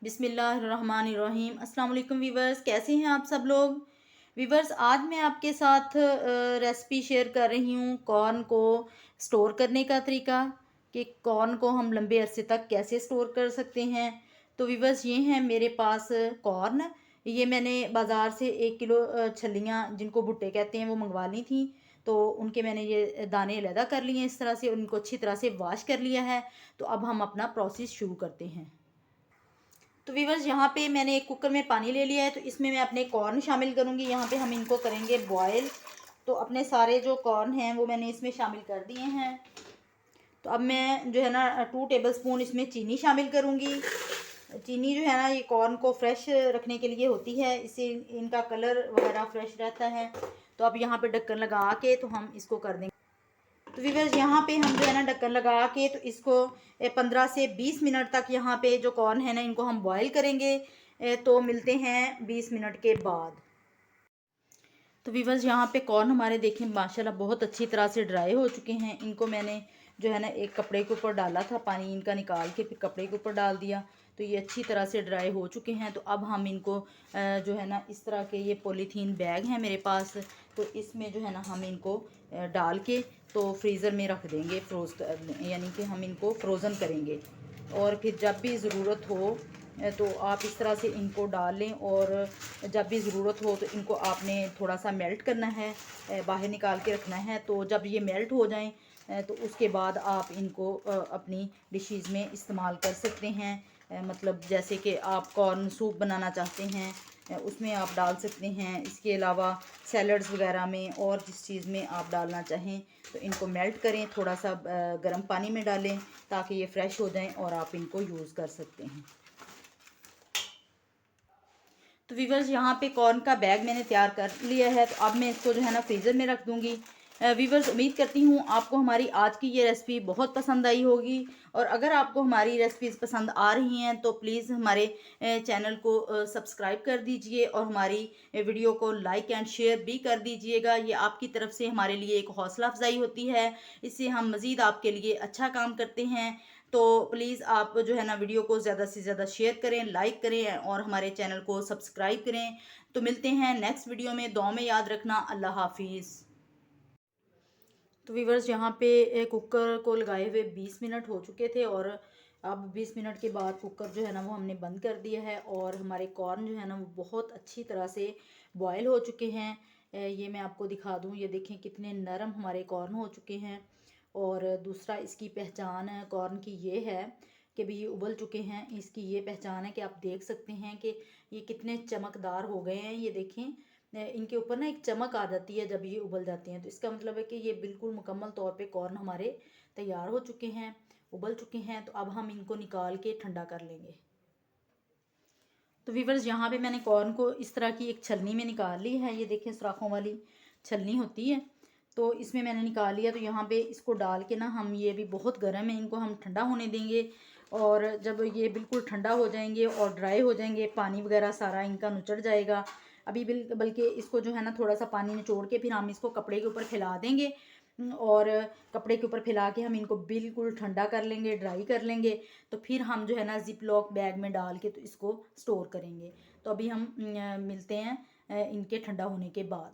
बिस्मिल्लाहिर्रहमानिर्रहीम। अस्सलाम वालेकुम वीवर्स, कैसे हैं आप सब लोग। वीवर्स, आज मैं आपके साथ रेसिपी शेयर कर रही हूँ कॉर्न को स्टोर करने का तरीका, कि कॉर्न को हम लंबे अरसे तक कैसे स्टोर कर सकते हैं। तो वीवर्स, ये हैं मेरे पास कॉर्न। ये मैंने बाज़ार से 1 किलो छलियाँ, जिनको भुट्टे कहते हैं, वो मंगवा ली थी। तो उनके मैंने ये दाने अलहदा कर लिए हैं इस तरह से, उनको अच्छी तरह से वॉश कर लिया है। तो अब हम अपना प्रोसेस शुरू करते हैं। तो वीवर्स, यहाँ पे मैंने एक कुकर में पानी ले लिया है, तो इसमें मैं अपने कॉर्न शामिल करूँगी। यहाँ पे हम इनको करेंगे बॉयल। तो अपने सारे जो कॉर्न हैं वो मैंने इसमें शामिल कर दिए हैं। तो अब मैं जो है ना 2 टेबल स्पून इसमें चीनी शामिल करूँगी। चीनी जो है ना, ये कॉर्न को फ्रेश रखने के लिए होती है, इससे इनका कलर वगैरह फ्रेश रहता है। तो अब यहाँ पे ढक्कन लगा के तो हम इसको कर देंगे। तो वीवर्स, यहाँ पे हम जो है ना ढक्कन लगा के तो इसको 15 से 20 मिनट तक यहाँ पे जो कॉर्न है ना, इनको हम बॉईल करेंगे। तो मिलते हैं 20 मिनट के बाद। तो वीवर्स, यहाँ पे कॉर्न हमारे देखें माशाल्लाह बहुत अच्छी तरह से ड्राई हो चुके हैं। इनको मैंने जो है ना एक कपड़े के ऊपर डाला था, पानी इनका निकाल के फिर कपड़े के ऊपर डाल दिया। तो ये अच्छी तरह से ड्राई हो चुके हैं। तो अब हम इनको जो है ना इस तरह के ये पॉलीथीन बैग हैं मेरे पास, तो इसमें जो है ना हम इनको डाल के तो फ्रीज़र में रख देंगे, यानी कि हम इनको फ्रोज़न करेंगे। और फिर जब भी ज़रूरत हो तो आप इस तरह से इनको डाल लें, और जब भी ज़रूरत हो तो इनको आपने थोड़ा सा मेल्ट करना है, बाहर निकाल के रखना है। तो जब ये मेल्ट हो जाएं तो उसके बाद आप इनको अपनी डिशेज़ में इस्तेमाल कर सकते हैं। मतलब जैसे कि आप कॉर्न सूप बनाना चाहते हैं, उसमें आप डाल सकते हैं। इसके अलावा सैलड्स वगैरह में और जिस चीज़ में आप डालना चाहें, तो इनको मेल्ट करें, थोड़ा सा गर्म पानी में डालें ताकि ये फ़्रेश हो जाएं और आप इनको यूज़ कर सकते हैं। तो वीवर्स, यहाँ पे कॉर्न का बैग मैंने तैयार कर लिया है। तो अब मैं इसको जो है ना फ्रीज़र में रख दूँगी। वीवर्स, उम्मीद करती हूँ आपको हमारी आज की ये रेसिपी बहुत पसंद आई होगी। और अगर आपको हमारी रेसिपीज़ पसंद आ रही हैं तो प्लीज़ हमारे चैनल को सब्सक्राइब कर दीजिए, और हमारी वीडियो को लाइक एंड शेयर भी कर दीजिएगा। ये आपकी तरफ से हमारे लिए एक हौसला अफजाई होती है, इससे हम मज़ीद आपके लिए अच्छा काम करते हैं। तो प्लीज़ आप जो है ना वीडियो को ज़्यादा से ज़्यादा शेयर करें, लाइक करें और हमारे चैनल को सब्सक्राइब करें। तो मिलते हैं नेक्स्ट वीडियो में। दुआ में याद रखना। अल्लाह हाफिज़। तो वीवर्स, यहाँ पे कुकर को लगाए हुए 20 मिनट हो चुके थे, और अब 20 मिनट के बाद कुकर जो है ना वो हमने बंद कर दिया है, और हमारे कॉर्न जो है ना वो बहुत अच्छी तरह से बॉयल हो चुके हैं। ये मैं आपको दिखा दूँ, ये देखें कितने नरम हमारे कॉर्न हो चुके हैं। और दूसरा इसकी पहचान है कॉर्न की ये है कि भी ये उबल चुके हैं। इसकी ये पहचान है कि आप देख सकते हैं कि ये कितने चमकदार हो गए हैं। ये देखें, इनके ऊपर ना एक चमक आ जाती है जब ये उबल जाते हैं। तो इसका मतलब है कि ये बिल्कुल मुकम्मल तौर पे कॉर्न हमारे तैयार हो चुके हैं, उबल चुके हैं। तो अब हम इनको निकाल के ठंडा कर लेंगे। तो वीवर्स, यहाँ पे मैंने कॉर्न को इस तरह की एक छलनी में निकाल ली है। ये देखें, सुराखों वाली छलनी होती है, तो इसमें मैंने निकाल लिया। तो यहाँ पे इसको डाल के ना हम, ये भी बहुत गर्म है, इनको हम ठंडा होने देंगे। और जब ये बिल्कुल ठंडा हो जाएंगे और ड्राई हो जाएंगे, पानी वगैरह सारा इनका नुचड़ जाएगा। अभी बल्कि इसको जो है ना थोड़ा सा पानी निचोड़ के फिर हम इसको कपड़े के ऊपर फैला देंगे। और कपड़े के ऊपर फैला के हम इनको बिल्कुल ठंडा कर लेंगे, ड्राई कर लेंगे। तो फिर हम जो है ना जिप लॉक बैग में डाल के तो इसको स्टोर करेंगे। तो अभी हम मिलते हैं इनके ठंडा होने के बाद।